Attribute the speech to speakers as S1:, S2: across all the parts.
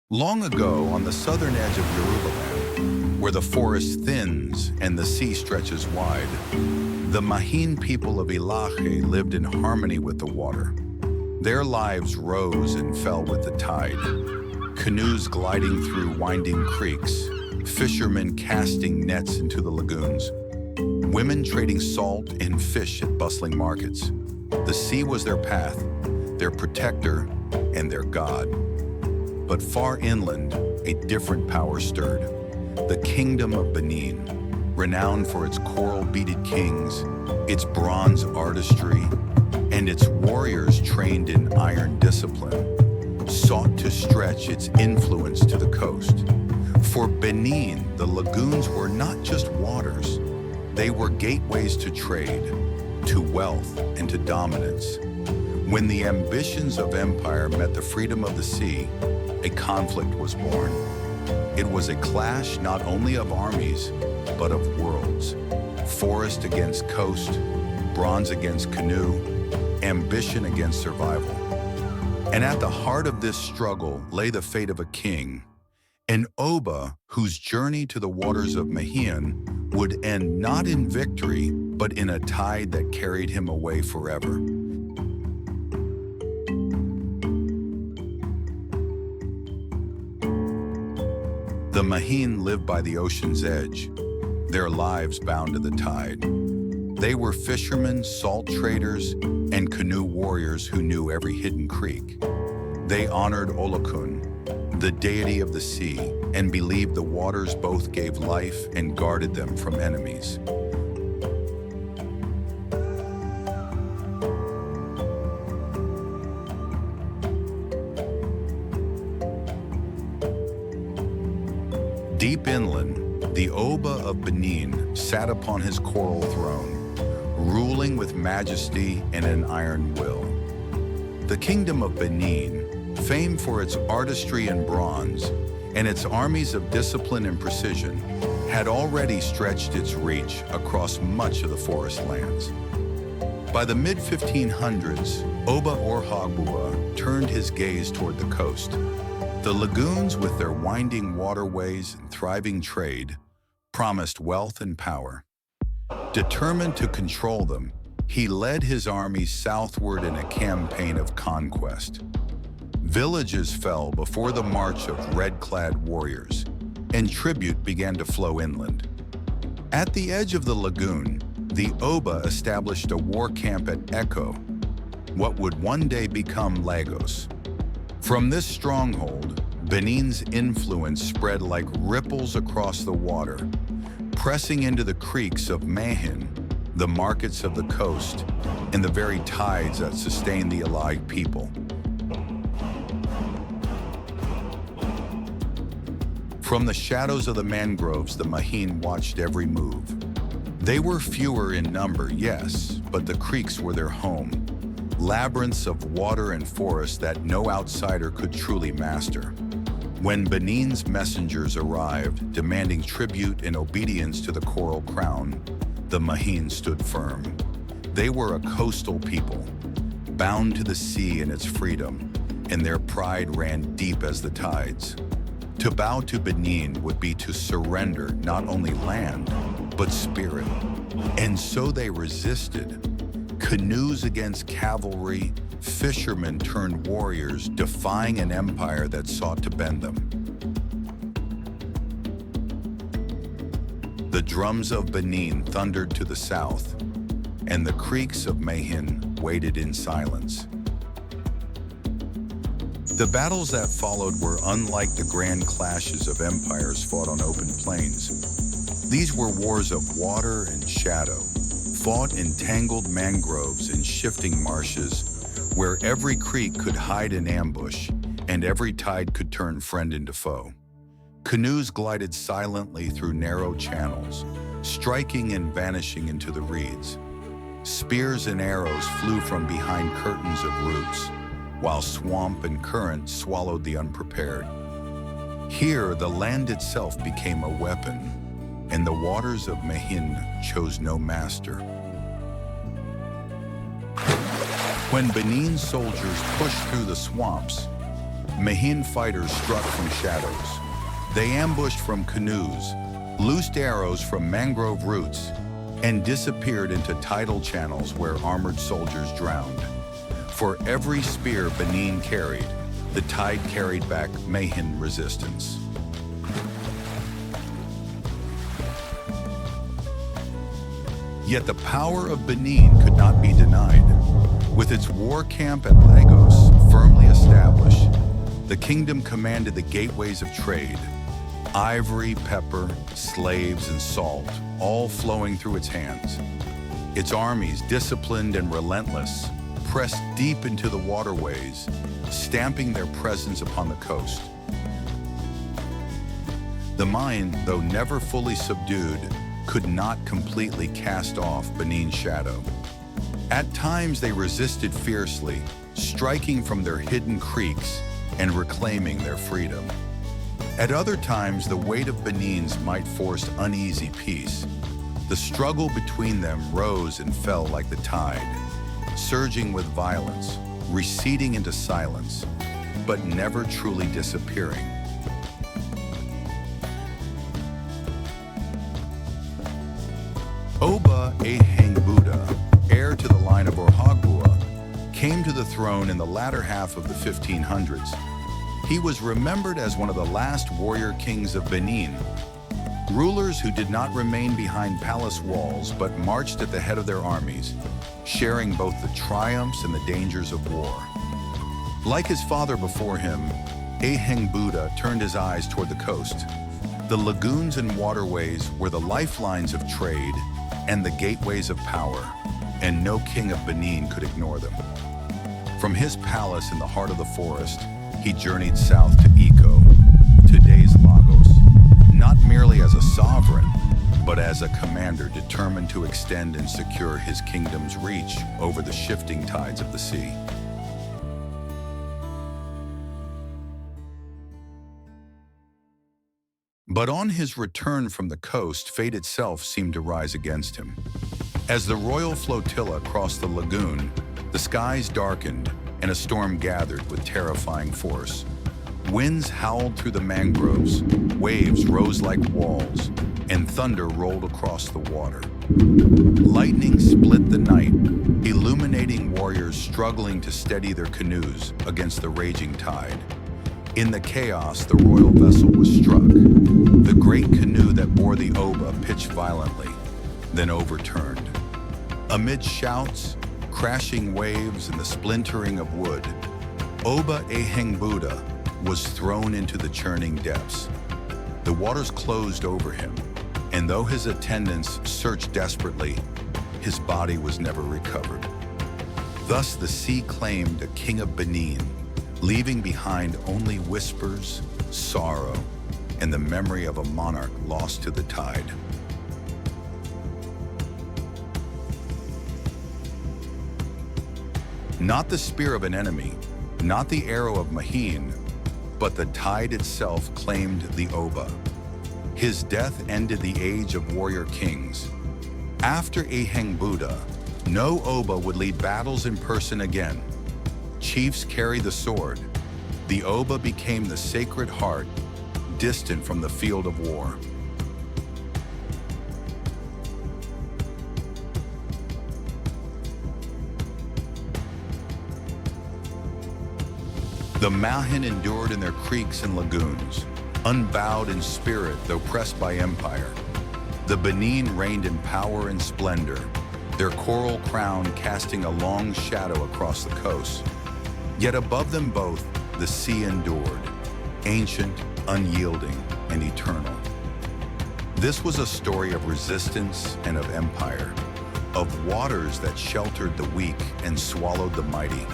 S1: Long ago, on the southern edge of Yorubaland, where the forest thins and the sea stretches wide, the Mahin people of Ilaje lived in harmony with the water. Their lives rose and fell with the tide. Canoes gliding through winding creeks, fishermen casting nets into the lagoons, women trading salt and fish at bustling markets. The sea was their path, their protector, and their god. But far inland, a different power stirred. The Kingdom of Benin, renowned for its coral-beaded kings, its bronze artistry, and its warriors trained in iron discipline, sought to stretch its influence to the coast. For Benin, the lagoons were not just waters. They were gateways to trade, to wealth, and to dominance. When the ambitions of empire met the freedom of the sea, a conflict was born. It was a clash not only of armies, but of worlds. Forest against coast, bronze against canoe, ambition against survival. And at the heart of this struggle lay the fate of a king, an Oba whose journey to the waters of Mahin would end not in victory, but in a tide that carried him away forever. The Mahin lived by the ocean's edge, their lives bound to the tide. They were fishermen, salt traders, and canoe warriors who knew every hidden creek. They honored Olokun, the deity of the sea, and believed the waters both gave life and guarded them from enemies. Deep inland, the Oba of Benin sat upon his coral throne, ruling with majesty and an iron will. The Kingdom of Benin, famed for its artistry in bronze and its armies of discipline and precision, had already stretched its reach across much of the forest lands. By the mid-1500s, Oba Ehengbuda turned his gaze toward the coast. The lagoons, with their winding waterways and thriving trade, promised wealth and power. Determined to control them, he led his armies southward in a campaign of conquest. Villages fell before the march of red-clad warriors, and tribute began to flow inland. At the edge of the lagoon, the Oba established a war camp at Echo, what would one day become Lagos. From this stronghold, Benin's influence spread like ripples across the water, pressing into the creeks of Mahin, the markets of the coast, and the very tides that sustain the Ilaje people. From the shadows of the mangroves, the Mahin watched every move. They were fewer in number, yes, but the creeks were their home. Labyrinths of water and forest that no outsider could truly master. When Benin's messengers arrived, demanding tribute and obedience to the coral crown, the Mahin stood firm. They were a coastal people, bound to the sea and its freedom, and their pride ran deep as the tides. To bow to Benin would be to surrender not only land, but spirit. And so they resisted. Canoes against cavalry, fishermen turned warriors, defying an empire that sought to bend them. The drums of Benin thundered to the south, and the creeks of Mahin waited in silence. The battles that followed were unlike the grand clashes of empires fought on open plains. These were wars of water and shadow, fought in tangled mangroves and shifting marshes, where every creek could hide in ambush and every tide could turn friend into foe. Canoes glided silently through narrow channels, striking and vanishing into the reeds. Spears and arrows flew from behind curtains of roots, while swamp and current swallowed the unprepared. Here, the land itself became a weapon, and the waters of Mahin chose no master. When Benin soldiers pushed through the swamps, Mahin fighters struck from shadows. They ambushed from canoes, loosed arrows from mangrove roots, and disappeared into tidal channels where armored soldiers drowned. For every spear Benin carried, the tide carried back Mahin resistance. Yet the power of Benin could not be denied. With its war camp at Lagos firmly established, the kingdom commanded the gateways of trade. Ivory, pepper, slaves, and salt, all flowing through its hands. Its armies, disciplined and relentless, pressed deep into the waterways, stamping their presence upon the coast. The mind, though never fully subdued, could not completely cast off Benin's shadow. At times they resisted fiercely, striking from their hidden creeks and reclaiming their freedom. At other times, the weight of Benin's might force uneasy peace. The struggle between them rose and fell like the tide, surging with violence, receding into silence, but never truly disappearing. Oba Ehengbuda, heir to the line of Ehengbuda, came to the throne in the latter half of the 1500s. He was remembered as one of the last warrior kings of Benin, rulers who did not remain behind palace walls but marched at the head of their armies, sharing both the triumphs and the dangers of war. Like his father before him, Ehengbuda turned his eyes toward the coast. The lagoons and waterways were the lifelines of trade and the gateways of power, and no king of Benin could ignore them. From his palace in the heart of the forest, he journeyed south to Iko, today's Lagos, not merely as a sovereign, but as a commander determined to extend and secure his kingdom's reach over the shifting tides of the sea. But on his return from the coast, fate itself seemed to rise against him. As the royal flotilla crossed the lagoon, the skies darkened and a storm gathered with terrifying force. Winds howled through the mangroves, waves rose like walls, and thunder rolled across the water. Lightning split the night, illuminating warriors struggling to steady their canoes against the raging tide. In the chaos, the royal vessel was struck. The great canoe that bore the Oba pitched violently, then overturned. Amid shouts, crashing waves, and the splintering of wood, Oba Ehengbuda was thrown into the churning depths. The waters closed over him, and though his attendants searched desperately, his body was never recovered. Thus the sea claimed a king of Benin, leaving behind only whispers, sorrow, and the memory of a monarch lost to the tide. Not the spear of an enemy, not the arrow of Mahin, but the tide itself claimed the Oba. His death ended the age of warrior kings. After Ehengbuda, no Oba would lead battles in person again. Chiefs carried the sword. The Oba became the sacred heart, distant from the field of war. The Mahin endured in their creeks and lagoons, unbowed in spirit though pressed by empire. The Benin reigned in power and splendor, their coral crown casting a long shadow across the coast. Yet above them both, the sea endured, ancient, unyielding, and eternal. This was a story of resistance and of empire, of waters that sheltered the weak and swallowed the mighty.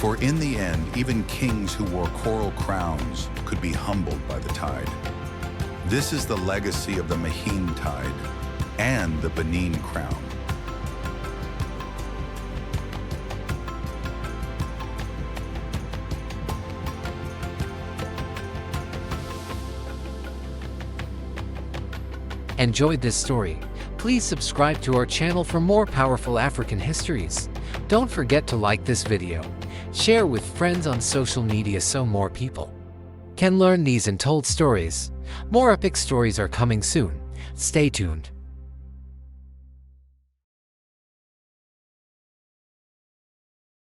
S1: For in the end, even kings who wore coral crowns could be humbled by the tide. This is the legacy of the Mahin tide and the Benin crown.
S2: Enjoyed this story? Please subscribe to our channel for more powerful African histories. Don't forget to like this video. Share with friends on social media so more people can learn these untold stories. More epic stories are coming soon. Stay tuned.